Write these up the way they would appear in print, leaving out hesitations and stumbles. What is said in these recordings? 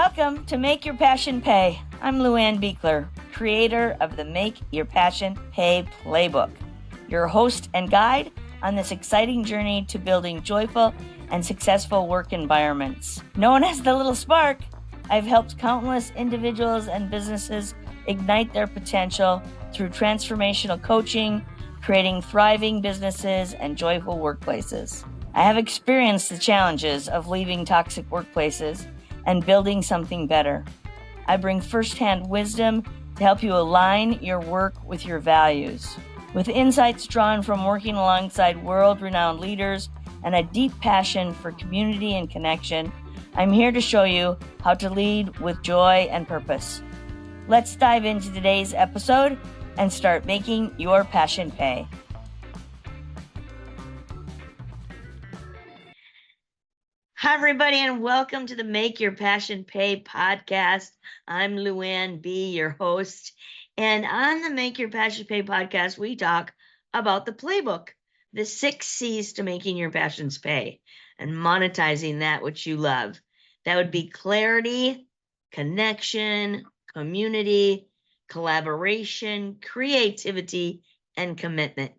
welcome to Make Your Passion Pay. I'm Luann Beekler, creator of the Make Your Passion Pay Playbook, your host and guide on this exciting journey to building joyful and successful work environments. Known as the Little Spark, I've helped countless individuals and businesses ignite their potential through transformational coaching, creating thriving businesses and joyful workplaces. I have experienced the challenges of leaving toxic workplaces and building something better. I bring firsthand wisdom to help you align your work with your values. With insights drawn from working alongside world-renowned leaders and a deep passion for community and connection, I'm here to show you how to lead with joy and purpose. Let's dive into today's episode and start making your passion pay. Hi, everybody, and welcome to the Make Your Passion Pay podcast. I'm Luann B., your host. And on the Make Your Passion Pay podcast, we talk about the playbook, the 6 C's to making your passions pay and monetizing that which you love. That would be clarity, connection, community, collaboration, creativity, and commitment.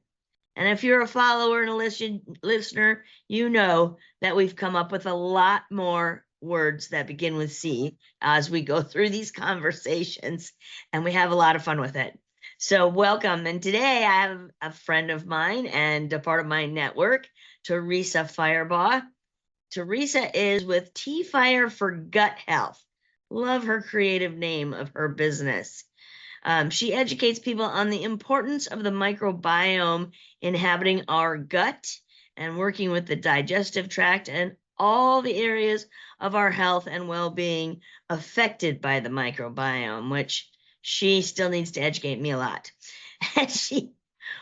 And if you're a follower and a listener, you know that we've come up with a lot more words that begin with C as we go through these conversations, and we have a lot of fun with it. So welcome. And today I have a friend of mine and a part of my network, Teresa Firebaugh. Teresa is with T-Fire for Gut Health. Love her creative name of her business. She educates people on the importance of the microbiome inhabiting our gut and working with the digestive tract and all the areas of our health and well-being affected by the microbiome, which she still needs to educate me a lot. And she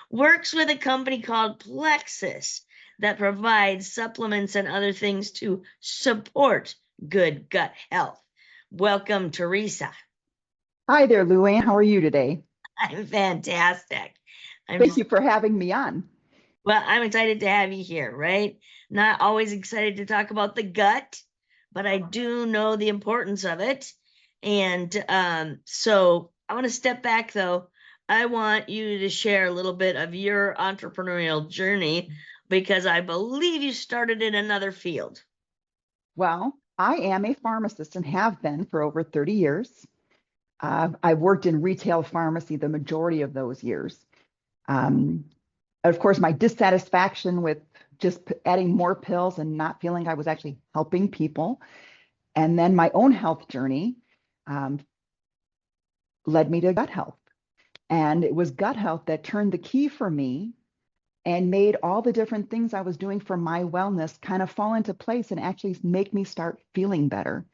works with a company called Plexus that provides supplements and other things to support good gut health. Welcome, Teresa. Hi there, Luann. How are you today? I'm fantastic. Thank you for having me on. Well, I'm excited to have you here, right? Not always excited to talk about the gut, but I do know the importance of it. And so I want to step back, though. I want you to share a little bit of your entrepreneurial journey because I believe you started in another field. Well, I am a pharmacist and have been for over 30 years. I've worked in retail pharmacy the majority of those years. Of course, my dissatisfaction with just adding more pills and not feeling I was actually helping people. And then my own health journey led me to gut health. And it was gut health that turned the key for me and made all the different things I was doing for my wellness kind of fall into place and actually make me start feeling better.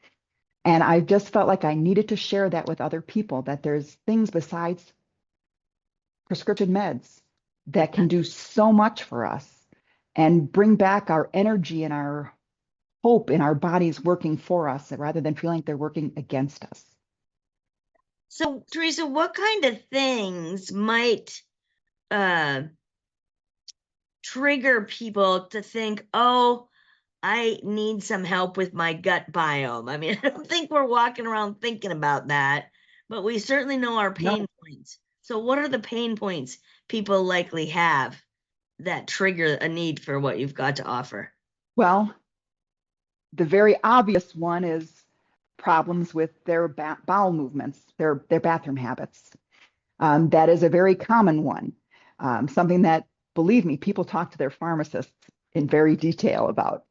And I just felt like I needed to share that with other people, that there's things besides prescription meds that can do so much for us and bring back our energy and our hope in our bodies working for us rather than feeling like they're working against us. So, Teresa, what kind of things might trigger people to think, oh, I need some help with my gut biome? I mean, I don't think we're walking around thinking about that, but we certainly know our pain points. So what are the pain points people likely have that trigger a need for what you've got to offer? Well, the very obvious one is problems with their bowel movements, their bathroom habits. That is a very common one, something that, believe me, people talk to their pharmacists in very detail about.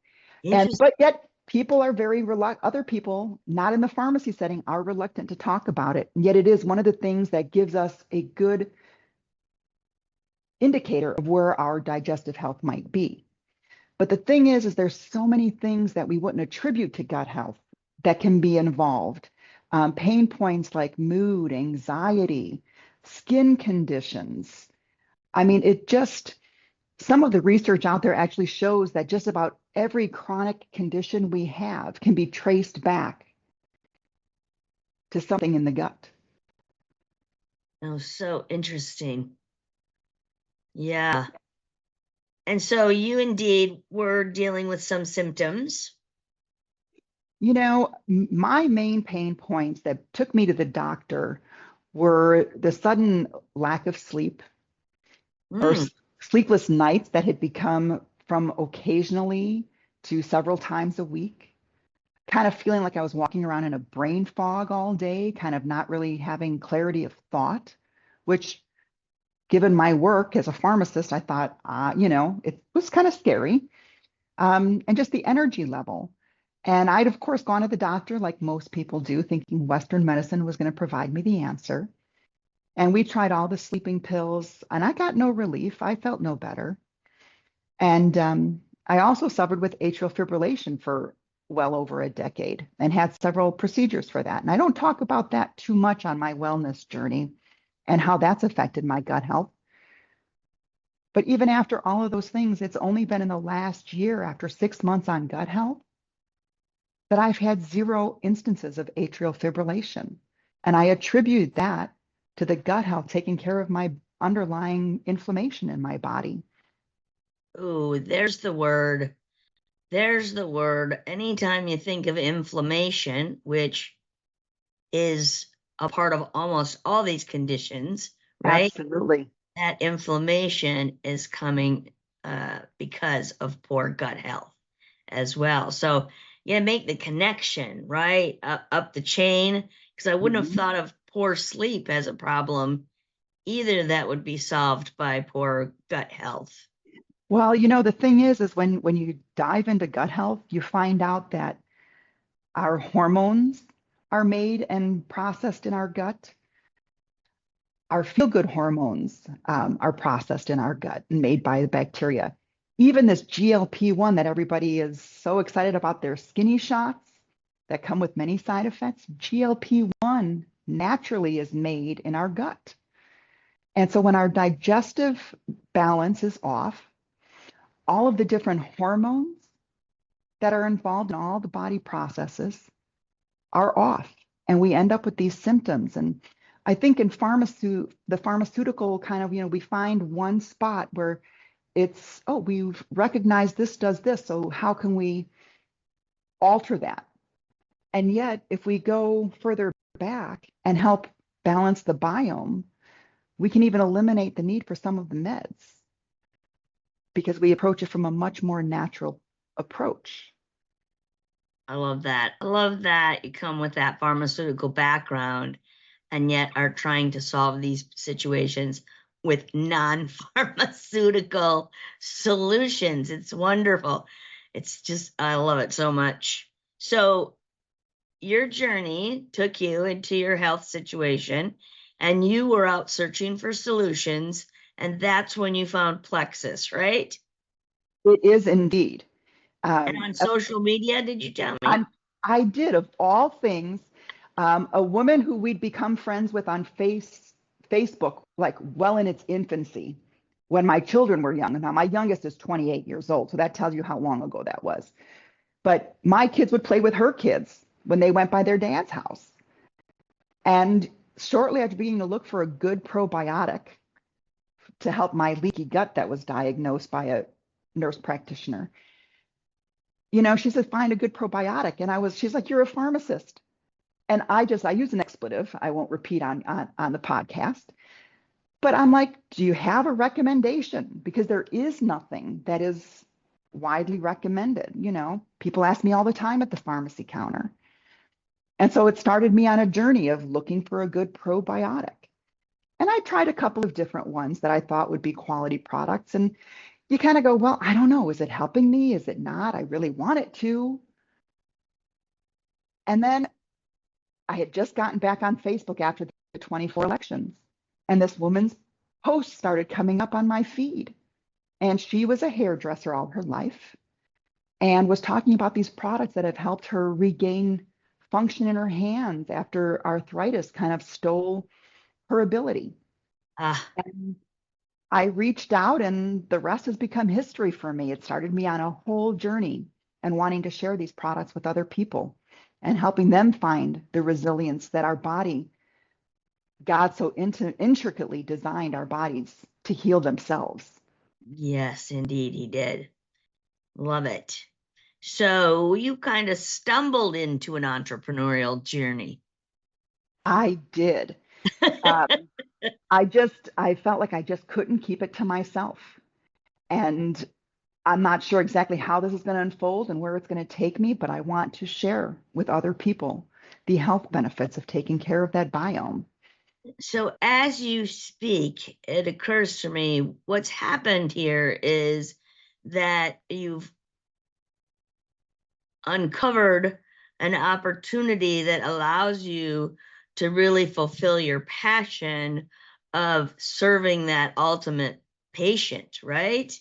But yet people are very reluctant. Other people not in the pharmacy setting are reluctant to talk about it. And yet it is one of the things that gives us a good indicator of where our digestive health might be. But the thing is there's so many things that we wouldn't attribute to gut health that can be involved. Pain points like mood, anxiety, skin conditions. I mean, some of the research out there actually shows that just about every chronic condition we have can be traced back to something in the gut. Oh, so interesting. Yeah. And so you indeed were dealing with some symptoms. My main pain points that took me to the doctor were the sudden lack of sleep or Mm. sleepless nights that had become from occasionally to several times a week, kind of feeling like I was walking around in a brain fog all day, kind of not really having clarity of thought, which, given my work as a pharmacist, I thought, it was kind of scary. And just the energy level. And I'd, of course, gone to the doctor like most people do, thinking Western medicine was going to provide me the answer. And we tried all the sleeping pills, and I got no relief. I felt no better. And I also suffered with atrial fibrillation for well over a decade and had several procedures for that. And I don't talk about that too much on my wellness journey and how that's affected my gut health. But even after all of those things, it's only been in the last year, after 6 months on gut health, that I've had zero instances of atrial fibrillation. And I attribute that to the gut health taking care of my underlying inflammation in my body. Ooh, there's the word. There's the word. Anytime you think of inflammation, which is a part of almost all these conditions, right? Absolutely. That inflammation is coming because of poor gut health as well. So, yeah, make the connection, right? Up the chain, because I wouldn't have Mhm. thought of poor sleep as a problem either. That would be solved by poor gut health. Well, the thing is when you dive into gut health, you find out that our hormones are made and processed in our gut. Our feel-good hormones are processed in our gut and made by the bacteria. Even this GLP-1 that everybody is so excited about, their skinny shots that come with many side effects, GLP-1 naturally is made in our gut. And so when our digestive balance is off, all of the different hormones that are involved in all the body processes are off, and we end up with these symptoms. And I think in the pharmaceutical kind of, we find one spot where it's, oh, we've recognized this does this, so how can we alter that? And yet, if we go further back and help balance the biome, we can even eliminate the need for some of the meds because we approach it from a much more natural approach. I love that. I love that you come with that pharmaceutical background and yet are trying to solve these situations with non-pharmaceutical solutions. It's wonderful. It's just, I love it so much. So, your journey took you into your health situation, and you were out searching for solutions, and that's when you found Plexus, right? It is indeed. And Um, on social media, did you tell me? on, I did, of all things, a woman who we'd become friends with on Facebook, like well in its infancy, when my children were young. Now, my youngest is 28 years old, so that tells you how long ago that was. But my kids would play with her kids when they went by their dad's house. And shortly after beginning to look for a good probiotic to help my leaky gut that was diagnosed by a nurse practitioner, she said, find a good probiotic. And she's like, you're a pharmacist. And I use an expletive I won't repeat on the podcast, but I'm like, do you have a recommendation? Because there is nothing that is widely recommended. People ask me all the time at the pharmacy counter. And so it started me on a journey of looking for a good probiotic. And I tried a couple of different ones that I thought would be quality products. And you kind of go, well, I don't know. Is it helping me? Is it not? I really want it to. And then I had just gotten back on Facebook after the 24 elections, and this woman's post started coming up on my feed. And she was a hairdresser all her life and was talking about these products that have helped her regain function in her hands after arthritis kind of stole her ability. Ah, And I reached out, and the rest has become history for me. It started me on a whole journey and wanting to share these products with other people and helping them find the resilience that our body God so intricately designed our bodies to heal themselves. yes, indeed, he did. Love it. So you kind of stumbled into an entrepreneurial journey. I did. Um, I felt like I just couldn't keep it to myself. And I'm not sure exactly how this is going to unfold and where it's going to take me, but I want to share with other people the health benefits of taking care of that biome. So as you speak, it occurs to me what's happened here is that you've uncovered an opportunity that allows you to really fulfill your passion of serving that ultimate patient, right?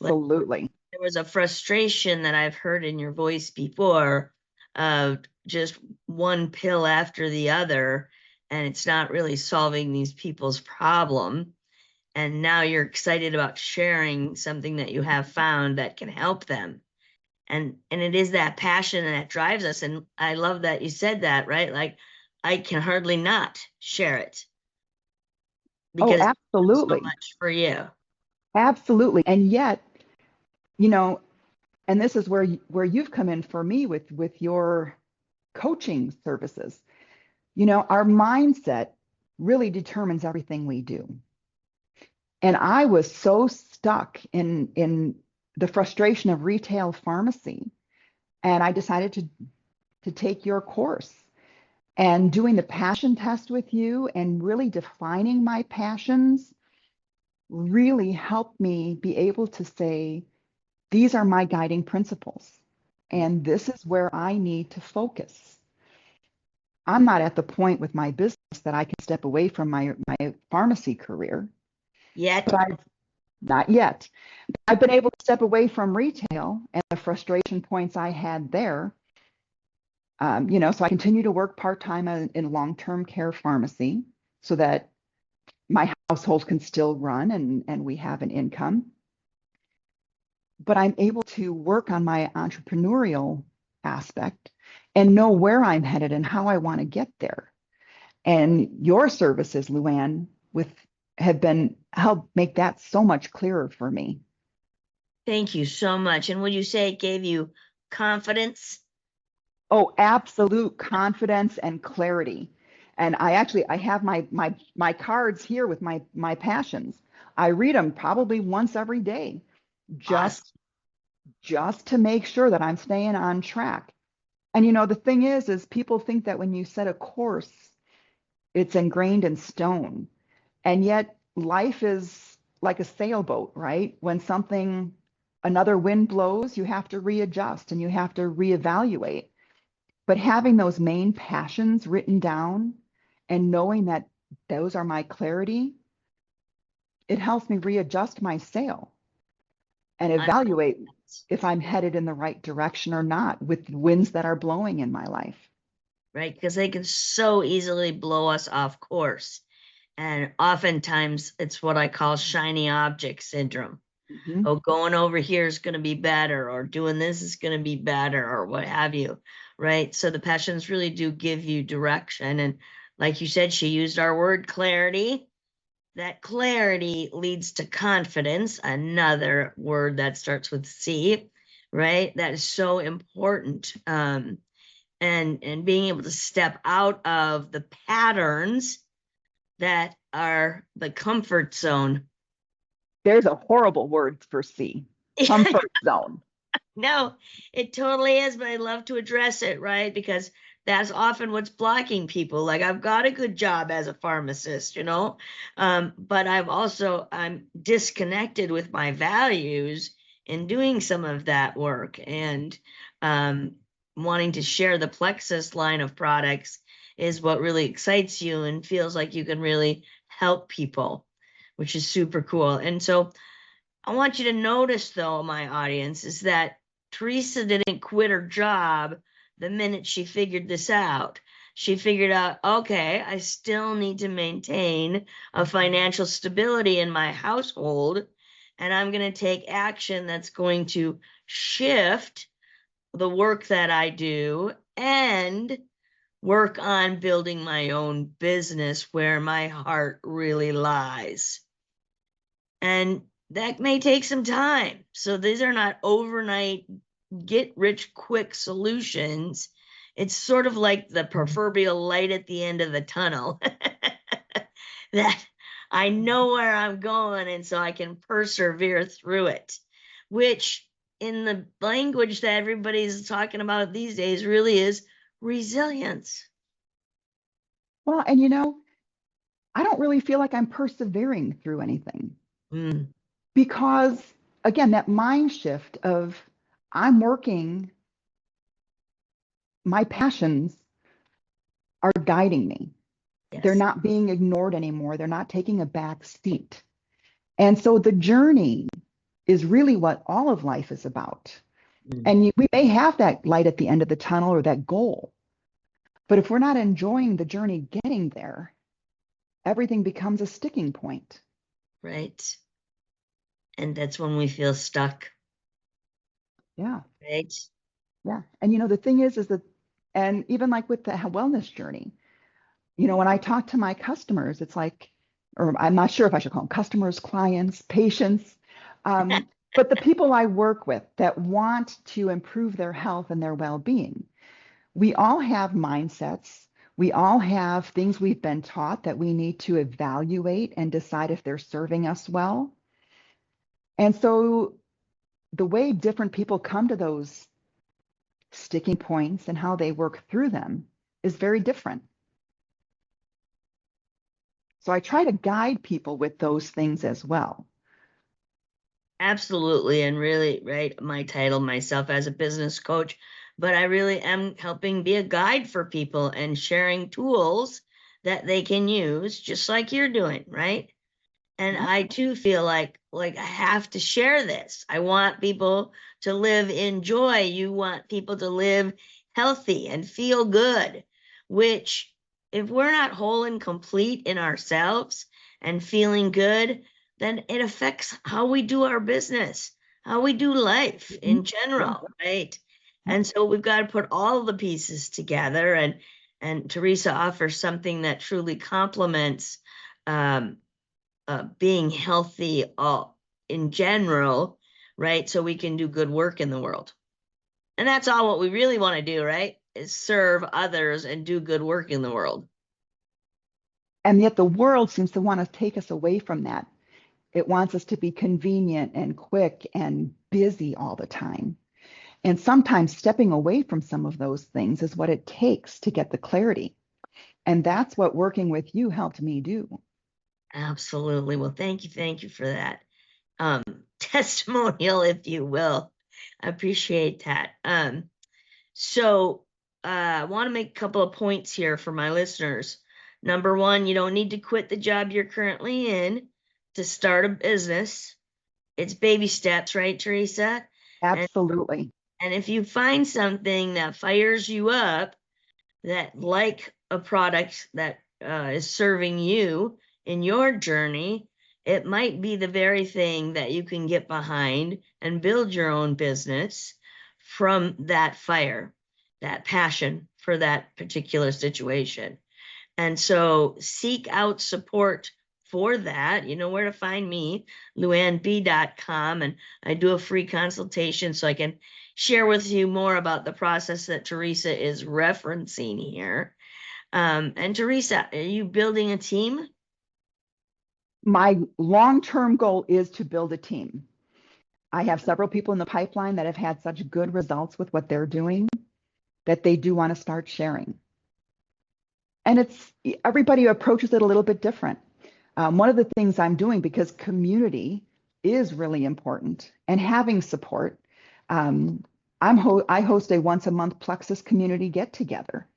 Like Absolutely. there was a frustration that I've heard in your voice before of just one pill after the other, and it's not really solving these people's problem. And now you're excited about sharing something that you have found that can help them. And it is that passion that drives us. And I love that you said that, right? Like I can hardly not share it Oh, because it's done so absolutely. much for you. Absolutely. And yet, you know, and this is where you've come in for me with your coaching services. Our mindset really determines everything we do. And I was so stuck in the frustration of retail pharmacy, and I decided to take your course. And doing the passion test with you and really defining my passions really helped me be able to say, these are my guiding principles. And this is where I need to focus. I'm not at the point with my business that I can step away from my pharmacy career, Yet, but I've not yet. I've been able to step away from retail and the frustration points I had there. So I continue to work part-time in long-term care pharmacy so that my household can still run and we have an income. But I'm able to work on my entrepreneurial aspect and know where I'm headed and how I want to get there. And your services, Luann, with have been helped make that so much clearer for me. thank you so much. And would you say it gave you confidence? Oh, absolute confidence and clarity. And I have my cards here with my passions. I read them probably once every day, Awesome. just just to make sure that I'm staying on track. And the thing is people think that when you set a course, it's ingrained in stone. And yet life is like a sailboat, right? When another wind blows, you have to readjust and you have to reevaluate. But having those main passions written down and knowing that those are my clarity, it helps me readjust my sail and I- evaluate if I'm headed in the right direction or not with winds that are blowing in my life. Right? Because they can so easily blow us off course. And oftentimes it's what I call shiny object syndrome. Mhm. Oh, going over here is going to be better, or doing this is going to be better, or what have you, right? So the passions really do give you direction. And like you said, she used our word clarity. That clarity leads to confidence, another word that starts with C, right? That is so important. And being able to step out of the patterns that are the comfort zone. There's a horrible word for C, comfort zone. No, it totally is, but I love to address it, right? Because that's often what's blocking people. Like I've got a good job as a pharmacist, but I'm disconnected with my values in doing some of that work and um, wanting to share the Plexus line of products is what really excites you and feels like you can really help people, which is super cool. And so I want you to notice, though, my audience, is that Teresa didn't quit her job the minute she figured this out. She figured out, okay, I still need to maintain a financial stability in my household, and I'm going to take action that's going to shift the work that I do and work on building my own business where my heart really lies. And that may take some time. So these are not overnight get rich quick solutions. It's sort of like the proverbial light at the end of the tunnel that I know where I'm going, and so I can persevere through it, which in the language that everybody's talking about these days really is resilience. Well, and I don't really feel like I'm persevering through anything Mm, because, again, that mind shift of I'm working, my passions are guiding me. They're yes. not being ignored anymore. They're not taking a back seat. And so the journey is really what all of life is about. Mm, And we may have that light at the end of the tunnel or that goal, but if we're not enjoying the journey getting there, everything becomes a sticking point. right. And that's when we feel stuck, Yeah. right? Yeah. And the thing is that, and even like with the wellness journey, when I talk to my customers, it's like, or I'm not sure if I should call them customers, clients, patients, um, but the people I work with that want to improve their health and their well-being, we all have mindsets. We all have things we've been taught that we need to evaluate and decide if they're serving us well. And so the way different people come to those sticking points and how they work through them is very different. So I try to guide people with those things as well. Absolutely. And really, right, my title myself as a business coach, but I really am helping be a guide for people and sharing tools that they can use, just like you're doing, right? And Yeah. I too feel like I have to share this. I want people to live in joy. You want people to live healthy and feel good, which if we're not whole and complete in ourselves and feeling good, then it affects how we do our business, how we do life Mhm. in Yeah. general, right? Yeah. And so we've got to put all the pieces together, and Teresa offers something that truly complements um, being healthy in general, right? So we can do good work in the world. And that's all what we really want to do, right? Is serve others and do good work in the world. And yet the world seems to want to take us away from that. It wants us to be convenient and quick and busy all the time. And sometimes stepping away from some of those things is what it takes to get the clarity. And that's what working with you helped me do. Absolutely. Well, thank you for that um, testimonial, if you will. I appreciate that. So I want to make a couple of points here for my listeners. Number one, you don't need to quit the job you're currently in to start a business. It's baby steps, right, Teresa? And Absolutely. and if you find something that fires you up, that like a product that is serving you in your journey, it might be the very thing that you can get behind and build your own business from that fire, that passion for that particular situation. And so seek out support for that. You know where to find me, luannb.com. And I do a free consultation so I can share with you more about the process that Teresa is referencing here. And Teresa, are you building a team? My long-term goal is to build a team. I have several people in the pipeline that have had such good results with what they're doing that they do want to start sharing. And it's everybody approaches it a little bit different. One of the things I'm doing, because community is really important and having support, um, I host a once a month Plexus community get together,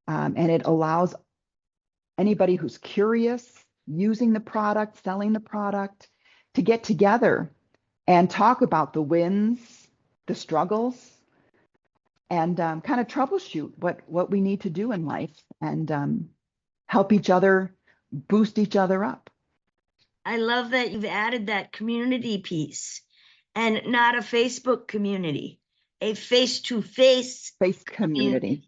and it allows anybody who's curious, using the product, selling the product, to get together and talk about the wins, the struggles, and kind of troubleshoot what we need to do in life and help each other, boost each other up. I love that you've added that community piece and not a Facebook community, a face to face Face community.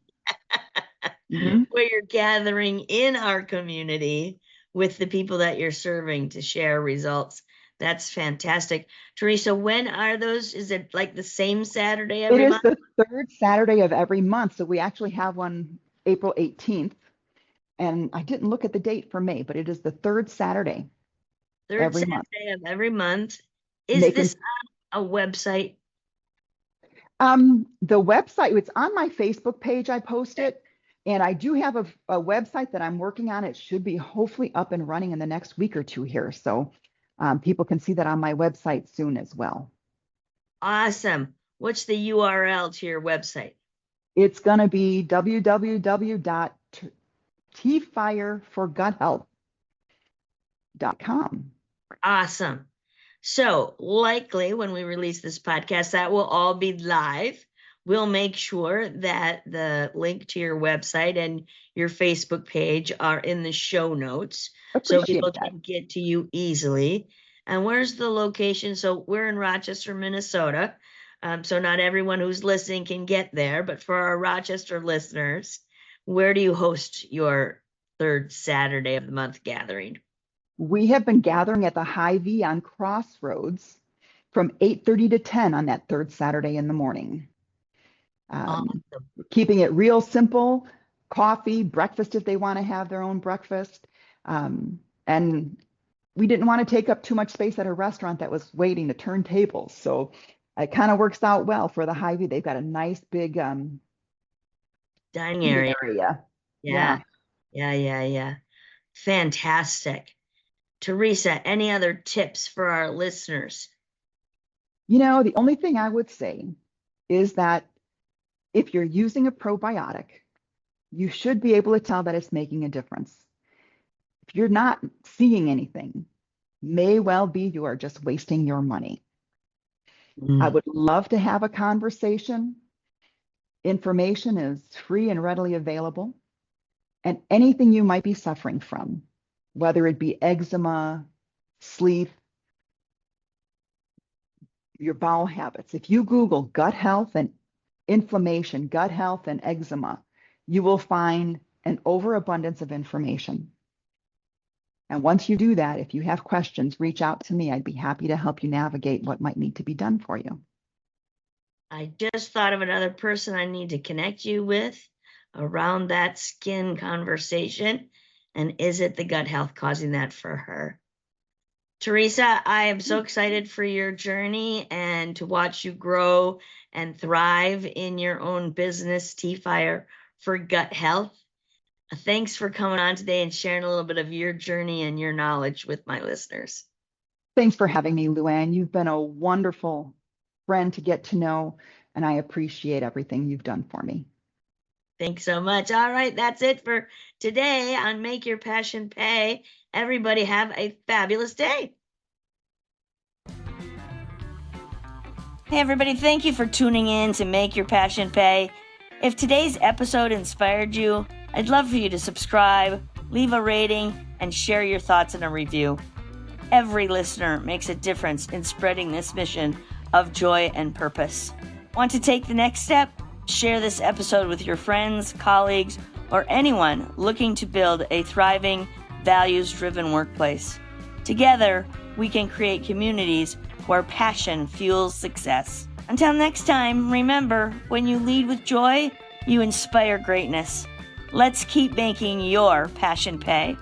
community. Mhm. Where you're gathering in our community with the people that you're serving to share results. That's fantastic. Teresa, when are those? Is it like the same Saturday It every is month? the third Saturday of every month. So we actually have one April 18th. And I didn't look at the date for May, but it is the third Saturday Third every month. Saturday of every month. Is Making this on a website? the website, it's on my Facebook page. I post it. And I do have a website that I'm working on. It should be hopefully up and running in the next week or two here. So people can see that on my website soon as well. Awesome. What's the URL to your website? It's going to be www.tfireforguthealth.com. Awesome. So likely when we release this podcast, that will all be live. We'll make sure that the link to your website and your Facebook page are in the show notes so people Appreciate that. can get to you easily. And where's the location? So we're in Rochester, Minnesota. So not everyone who's listening can get there, but for our Rochester listeners, where do you host your third Saturday of the month gathering? We have been gathering at the Hy-Vee on Crossroads from 8:30 to 10 on that third Saturday in the morning. Awesome. Keeping it real simple, coffee, breakfast if they want to have their own breakfast. And we didn't want to take up too much space at a restaurant that was waiting to turn tables. So it kind of works out well for the Hy-Vee. They've got a nice big Dining seating area. area. Yeah. Fantastic. Teresa, any other tips for our listeners? The only thing I would say is that if you're using a probiotic, you should be able to tell that it's making a difference. If you're not seeing anything, may well be you are just wasting your money. I would love to have a conversation. Information is free and readily available. And anything you might be suffering from, whether it be eczema, sleep, your bowel habits, if you Google gut health and inflammation, gut health and eczema, you will find an overabundance of information. And once you do that, if you have questions, reach out to me. I'd be happy to help you navigate what might need to be done for you. I just thought of another person I need to connect you with around that skin conversation. And is it the gut health causing that for her? Teresa, I am so excited for your journey and to watch you grow and thrive in your own business, T-Fire for Gut Health. Thanks for coming on today and sharing a little bit of your journey and your knowledge with my listeners. Thanks for having me, Luann. You've been a wonderful friend to get to know, and I appreciate everything you've done for me. Thanks so much. All right, that's it for today on Make Your Passion Pay. Everybody have a fabulous day. Hey, everybody, thank you for tuning in to Make Your Passion Pay. If today's episode inspired you, I'd love for you to subscribe, leave a rating, and share your thoughts in a review. Every listener makes a difference in spreading this mission of joy and purpose. Want to take the next step? Share this episode with your friends, colleagues, or anyone looking to build a thriving, values-driven workplace. Together, we can create communities where passion fuels success. Until next time, remember, when you lead with joy, you inspire greatness. Let's keep making your passion pay.